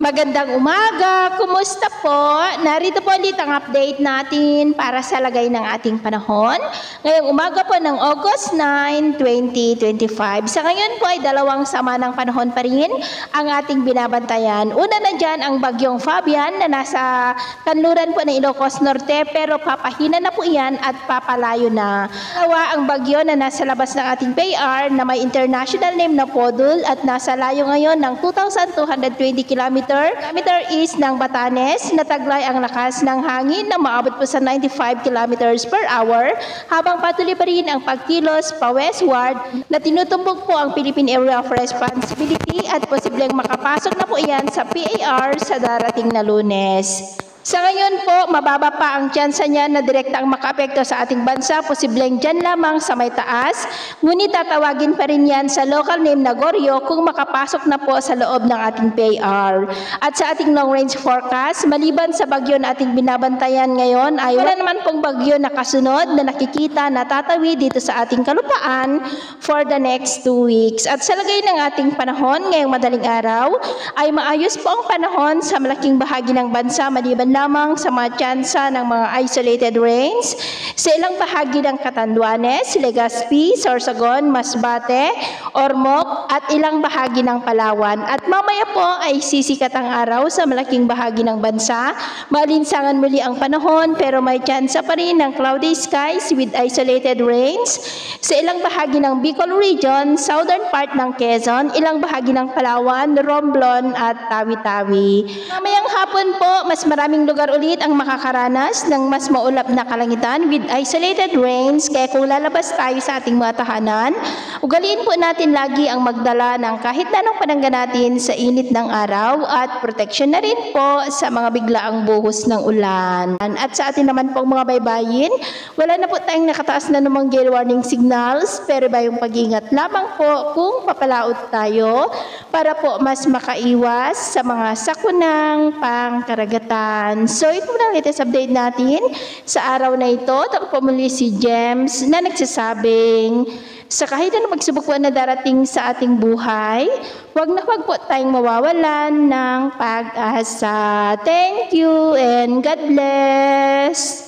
Magandang umaga! Kumusta po? Narito po ulit ang update natin para sa lagay ng ating panahon. Ngayong umaga po ng August 9, 2025. Sa ngayon po ay dalawang sama ng panahon pa rin ang ating binabantayan. Una na dyan ang bagyong Fabian na nasa kanluran po ng Ilocos Norte pero papahina na po yan at papalayo na. Dalawa ang bagyo na nasa labas ng ating PAR na may international name na Podul at nasa layo ngayon ng 2,220 kilometer east ng Batanes, nataglay ang lakas ng hangin na maabot po sa 95 kilometers per hour habang patuloy pa rin ang pagkilos pa westward na tinutumbok po ang Philippine Area of Responsibility at posibleng makapasok na po iyan sa PAR sa darating na Lunes. Sa ngayon po, mababa pa ang tsansa niya na direktang makaapekto sa ating bansa, posibleng dyan lamang sa may taas, ngunit tatawagin pa rin yan sa local name na Goryo kung makapasok na po sa loob ng ating PAR. At sa ating long range forecast, maliban sa bagyo na ating binabantayan ngayon, ay wala naman pong bagyo na kasunod na nakikita na tatawid dito sa ating kalupaan for the next 2 weeks. At sa lagay ng ating panahon ngayong madaling araw, ay maayos po ang panahon sa malaking bahagi ng bansa maliban lamang sa mga tsansa ng mga isolated rains sa ilang bahagi ng Catanduanes, Legazpi, Sorsogon, Masbate, Ormoc at ilang bahagi ng Palawan. At mamaya po ay sisikat ang araw sa malaking bahagi ng bansa. Maalinsangan muli ang panahon pero may tsansa pa rin ng cloudy skies with isolated rains sa ilang bahagi ng Bicol Region, southern part ng Quezon, ilang bahagi ng Palawan, Romblon at Tawi-Tawi. Mamayang hapon po, mas maraming lugar ulit ang makakaranas ng mas maulap na kalangitan with isolated rains, kaya kung lalabas tayo sa ating mga tahanan, ugaliin po natin lagi ang magdala ng kahit anong panangga natin sa init ng araw at protection na rin po sa mga biglaang buhos ng ulan. At sa atin naman pong mga baybayin, wala na po tayong nakataas na namang gale warning signals, pero ba yung pag-ingat lamang po kung papalaot tayo para po mas makaiwas sa mga sakunang pangkaragatan. So ito na ang latest update natin sa araw na ito. Ako po muli si James na nagsasabing sa kahit anong pagsubok na darating sa ating buhay, huwag na huwag po tayong mawawalan ng pag-asa. Thank you and God bless!